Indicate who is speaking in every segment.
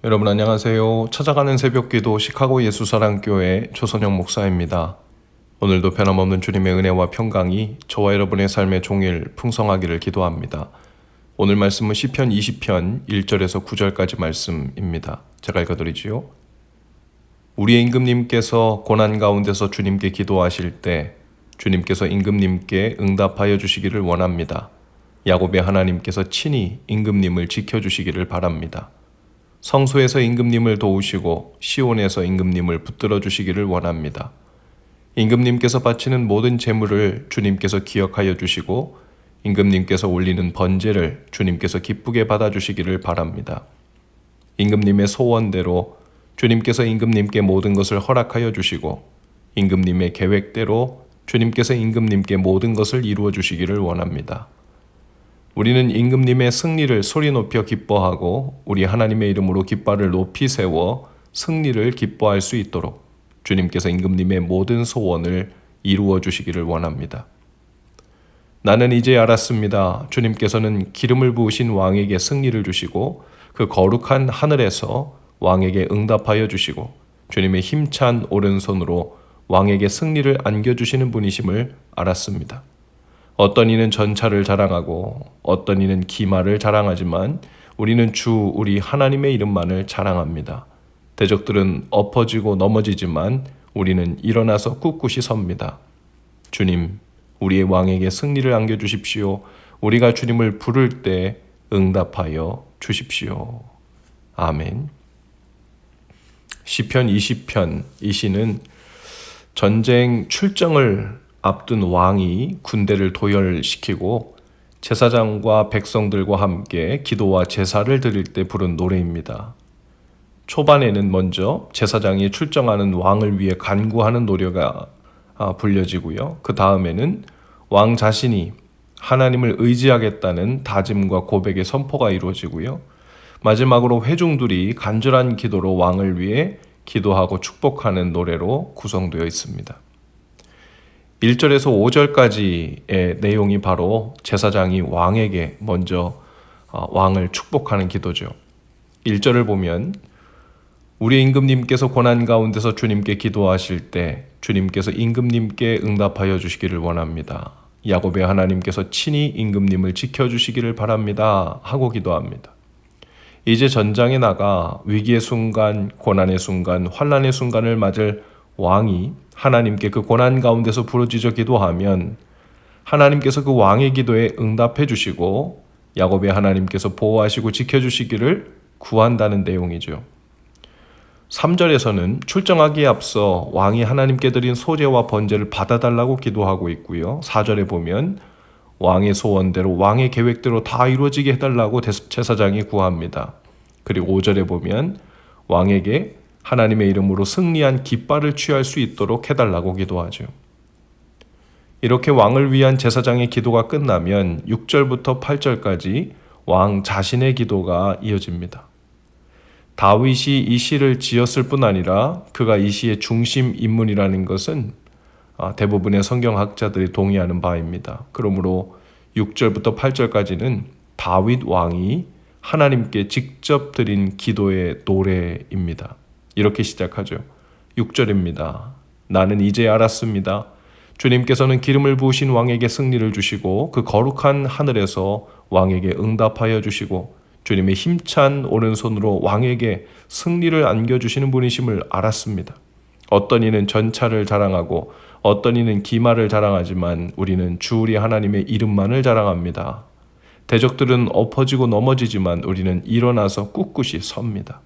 Speaker 1: 여러분 안녕하세요. 찾아가는 새벽기도 시카고 예수사랑교회 조선영 목사입니다. 오늘도 변함없는 주님의 은혜와 평강이 저와 여러분의 삶의 종일 풍성하기를 기도합니다. 오늘 말씀은 시편 20편 1절에서 9절까지 말씀입니다. 제가 읽어드리지요. 우리의 임금님께서 고난 가운데서 주님께 기도하실 때 주님께서 임금님께 응답하여 주시기를 원합니다. 야곱의 하나님께서 친히 임금님을 지켜주시기를 바랍니다. 성소에서 임금님을 도우시고 시온에서 임금님을 붙들어 주시기를 원합니다. 임금님께서 바치는 모든 제물을 주님께서 기억하여 주시고 임금님께서 올리는 번제를 주님께서 기쁘게 받아주시기를 바랍니다. 임금님의 소원대로 주님께서 임금님께 모든 것을 허락하여 주시고 임금님의 계획대로 주님께서 임금님께 모든 것을 이루어 주시기를 원합니다. 우리는 임금님의 승리를 소리 높여 기뻐하고 우리 하나님의 이름으로 깃발을 높이 세워 승리를 기뻐할 수 있도록 주님께서 임금님의 모든 소원을 이루어 주시기를 원합니다. 나는 이제 알았습니다. 주님께서는 기름을 부으신 왕에게 승리를 주시고 그 거룩한 하늘에서 왕에게 응답하여 주시고 주님의 힘찬 오른손으로 왕에게 승리를 안겨주시는 분이심을 알았습니다. 어떤 이는 전차를 자랑하고 어떤 이는 기마를 자랑하지만 우리는 주 우리 하나님의 이름만을 자랑합니다. 대적들은 엎어지고 넘어지지만 우리는 일어나서 꿋꿋이 섭니다. 주님, 우리의 왕에게 승리를 안겨주십시오. 우리가 주님을 부를 때 응답하여 주십시오. 아멘. 시편 20편 이 시는 전쟁 출정을 앞둔 왕이 군대를 도열시키고 제사장과 백성들과 함께 기도와 제사를 드릴 때 부른 노래입니다. 초반에는 먼저 제사장이 출정하는 왕을 위해 간구하는 노래가 불려지고요. 그 다음에는 왕 자신이 하나님을 의지하겠다는 다짐과 고백의 선포가 이루어지고요. 마지막으로 회중들이 간절한 기도로 왕을 위해 기도하고 축복하는 노래로 구성되어 있습니다. 1절에서 5절까지의 내용이 바로 제사장이 왕에게 먼저 왕을 축복하는 기도죠. 1절을 보면 우리 임금님께서 고난 가운데서 주님께 기도하실 때 주님께서 임금님께 응답하여 주시기를 원합니다. 야곱의 하나님께서 친히 임금님을 지켜주시기를 바랍니다 하고 기도합니다. 이제 전장에 나가 위기의 순간, 고난의 순간, 환난의 순간을 맞을 왕이 하나님께 그 고난 가운데서 부르짖어 기도하면 하나님께서 그 왕의 기도에 응답해 주시고 야곱의 하나님께서 보호하시고 지켜주시기를 구한다는 내용이죠. 3절에서는 출정하기에 앞서 왕이 하나님께 드린 소제와 번제를 받아달라고 기도하고 있고요. 4절에 보면 왕의 소원대로 왕의 계획대로 다 이루어지게 해달라고 제사장이 구합니다. 그리고 5절에 보면 왕에게 하나님의 이름으로 승리한 깃발을 취할 수 있도록 해달라고 기도하죠. 이렇게 왕을 위한 제사장의 기도가 끝나면 6절부터 8절까지 왕 자신의 기도가 이어집니다. 다윗이 이 시를 지었을 뿐 아니라 그가 이 시의 중심 인물이라는 것은 대부분의 성경학자들이 동의하는 바입니다. 그러므로 6절부터 8절까지는 다윗 왕이 하나님께 직접 드린 기도의 노래입니다. 이렇게 시작하죠. 6절입니다. 나는 이제 알았습니다. 주님께서는 기름을 부으신 왕에게 승리를 주시고 그 거룩한 하늘에서 왕에게 응답하여 주시고 주님의 힘찬 오른손으로 왕에게 승리를 안겨주시는 분이심을 알았습니다. 어떤 이는 전차를 자랑하고 어떤 이는 기마를 자랑하지만 우리는 주 우리 하나님의 이름만을 자랑합니다. 대적들은 엎어지고 넘어지지만 우리는 일어나서 꿋꿋이 섭니다.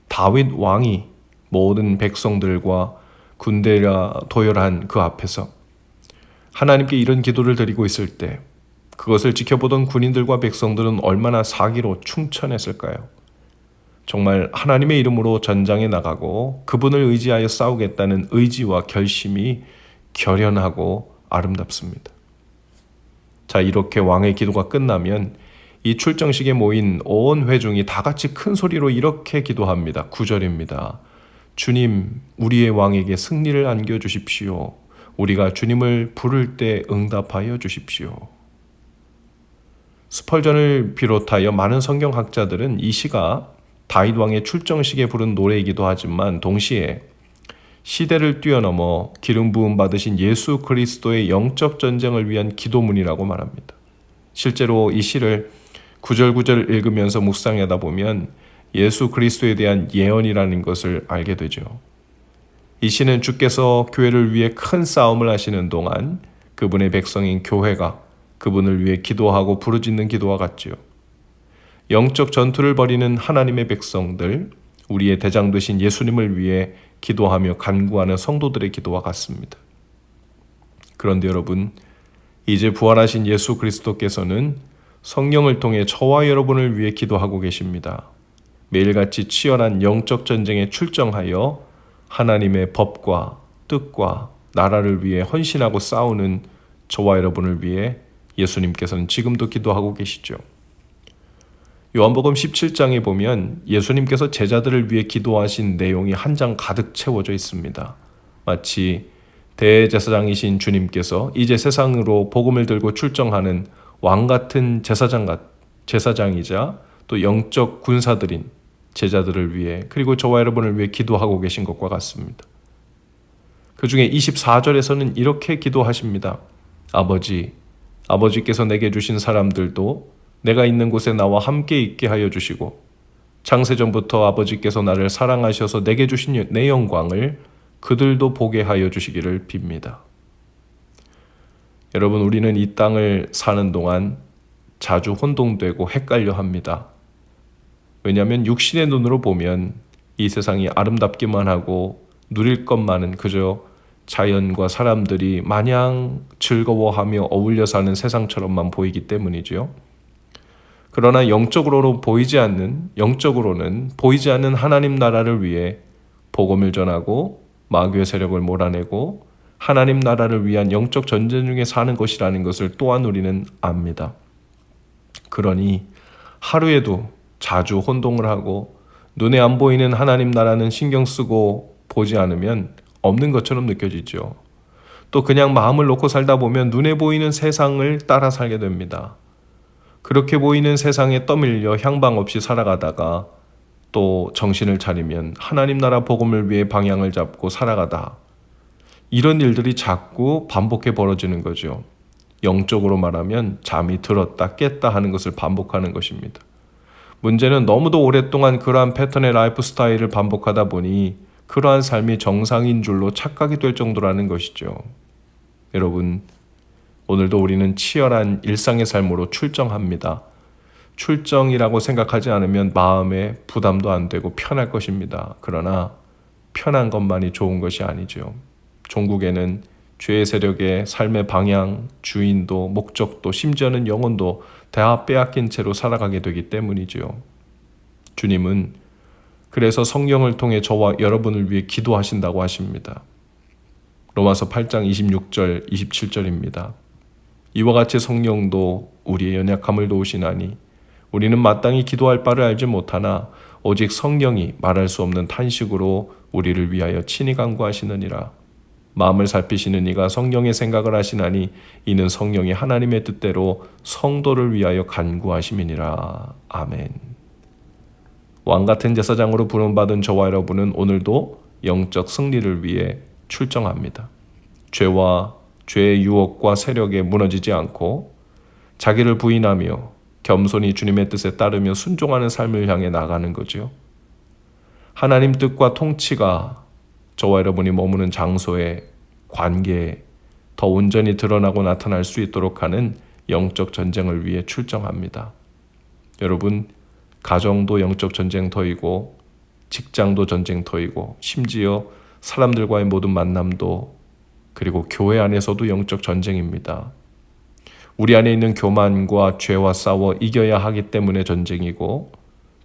Speaker 1: 다윗 왕이 모든 백성들과 군대가 도열한 그 앞에서 하나님께 이런 기도를 드리고 있을 때 그것을 지켜보던 군인들과 백성들은 얼마나 사기로 충천했을까요? 정말 하나님의 이름으로 전장에 나가고 그분을 의지하여 싸우겠다는 의지와 결심이 결연하고 아름답습니다. 자, 이렇게 왕의 기도가 끝나면 이 출정식에 모인 온 회중이 다 같이 큰 소리로 이렇게 기도합니다. 9절입니다. 주님, 우리의 왕에게 승리를 안겨주십시오. 우리가 주님을 부를 때 응답하여 주십시오. 스펄전을 비롯하여 많은 성경학자들은 이 시가 다윗 왕의 출정식에 부른 노래이기도 하지만 동시에 시대를 뛰어넘어 기름 부음 받으신 예수 그리스도의 영적 전쟁을 위한 기도문이라고 말합니다. 실제로 이 시를 구절구절 읽으면서 묵상하다 보면 예수 그리스도에 대한 예언이라는 것을 알게 되죠. 이 시는 주께서 교회를 위해 큰 싸움을 하시는 동안 그분의 백성인 교회가 그분을 위해 기도하고 부르짖는 기도와 같지요. 영적 전투를 벌이는 하나님의 백성들, 우리의 대장 되신 예수님을 위해 기도하며 간구하는 성도들의 기도와 같습니다. 그런데 여러분, 이제 부활하신 예수 그리스도께서는 성령을 통해 저와 여러분을 위해 기도하고 계십니다. 매일같이 치열한 영적 전쟁에 출정하여 하나님의 법과 뜻과 나라를 위해 헌신하고 싸우는 저와 여러분을 위해 예수님께서는 지금도 기도하고 계시죠. 요한복음 17장에 보면 예수님께서 제자들을 위해 기도하신 내용이 한 장 가득 채워져 있습니다. 마치 대제사장이신 주님께서 이제 세상으로 복음을 들고 출정하는 왕같은 제사장이자 또 영적 군사들인 제자들을 위해 그리고 저와 여러분을 위해 기도하고 계신 것과 같습니다. 그 중에 24절에서는 이렇게 기도하십니다. 아버지께서 내게 주신 사람들도 내가 있는 곳에 나와 함께 있게 하여 주시고 창세전부터 아버지께서 나를 사랑하셔서 내게 주신 내 영광을 그들도 보게 하여 주시기를 빕니다. 여러분, 우리는 이 땅을 사는 동안 자주 혼동되고 헷갈려 합니다. 왜냐하면 육신의 눈으로 보면 이 세상이 아름답기만 하고 누릴 것만은 그저 자연과 사람들이 마냥 즐거워하며 어울려 사는 세상처럼만 보이기 때문이죠. 그러나 영적으로는 보이지 않는 하나님 나라를 위해 복음을 전하고 마귀의 세력을 몰아내고 하나님 나라를 위한 영적 전쟁 중에 사는 것이라는 것을 또한 우리는 압니다. 그러니 하루에도 자주 혼동을 하고 눈에 안 보이는 하나님 나라는 신경 쓰고 보지 않으면 없는 것처럼 느껴지죠. 또 그냥 마음을 놓고 살다 보면 눈에 보이는 세상을 따라 살게 됩니다. 그렇게 보이는 세상에 떠밀려 향방 없이 살아가다가 또 정신을 차리면 하나님 나라 복음을 위해 방향을 잡고 살아가다. 이런 일들이 자꾸 반복해 벌어지는 거죠. 영적으로 말하면 잠이 들었다 깼다 하는 것을 반복하는 것입니다. 문제는 너무도 오랫동안 그러한 패턴의 라이프 스타일을 반복하다 보니 그러한 삶이 정상인 줄로 착각이 될 정도라는 것이죠. 여러분, 오늘도 우리는 치열한 일상의 삶으로 출정합니다. 출정이라고 생각하지 않으면 마음에 부담도 안 되고 편할 것입니다. 그러나 편한 것만이 좋은 것이 아니죠. 종국에는 죄의 세력의 삶의 방향, 주인도, 목적도, 심지어는 영혼도 다 빼앗긴 채로 살아가게 되기 때문이죠. 주님은 그래서 성령을 통해 저와 여러분을 위해 기도하신다고 하십니다. 로마서 8장 26절, 27절입니다. 이와 같이 성령도 우리의 연약함을 도우시나니 우리는 마땅히 기도할 바를 알지 못하나 오직 성령이 말할 수 없는 탄식으로 우리를 위하여 친히 간구하시느니라. 마음을 살피시는 이가 성령의 생각을 하시나니 이는 성령이 하나님의 뜻대로 성도를 위하여 간구하심이니라. 아멘. 왕같은 제사장으로 부름받은 저와 여러분은 오늘도 영적 승리를 위해 출정합니다. 죄의 유혹과 세력에 무너지지 않고 자기를 부인하며 겸손히 주님의 뜻에 따르며 순종하는 삶을 향해 나가는 거죠. 하나님 뜻과 통치가 저와 여러분이 머무는 장소의 관계에 더 온전히 드러나고 나타날 수 있도록 하는 영적 전쟁을 위해 출정합니다. 여러분, 가정도 영적 전쟁터이고 직장도 전쟁터이고 심지어 사람들과의 모든 만남도 그리고 교회 안에서도 영적 전쟁입니다. 우리 안에 있는 교만과 죄와 싸워 이겨야 하기 때문에 전쟁이고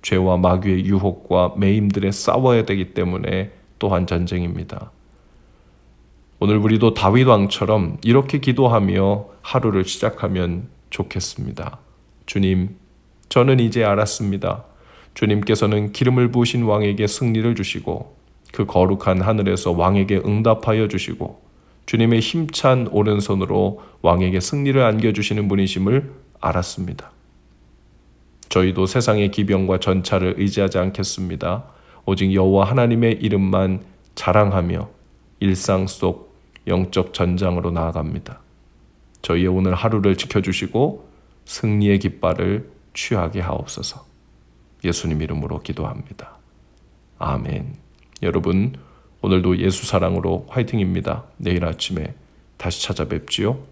Speaker 1: 죄와 마귀의 유혹과 매임들에 싸워야 되기 때문에 또한 전쟁입니다. 오늘 우리도 다윗 왕처럼 이렇게 기도하며 하루를 시작하면 좋겠습니다. 주님, 저는 이제 알았습니다. 주님께서는 기름을 부으신 왕에게 승리를 주시고 그 거룩한 하늘에서 왕에게 응답하여 주시고 주님의 힘찬 오른손으로 왕에게 승리를 안겨주시는 분이심을 알았습니다. 저희도 세상의 기병과 전차를 의지하지 않겠습니다. 오직 여호와 하나님의 이름만 자랑하며 일상 속 영적 전장으로 나아갑니다. 저희의 오늘 하루를 지켜주시고 승리의 깃발을 취하게 하옵소서. 예수님 이름으로 기도합니다. 아멘. 여러분, 오늘도 예수 사랑으로 화이팅입니다. 내일 아침에 다시 찾아뵙지요.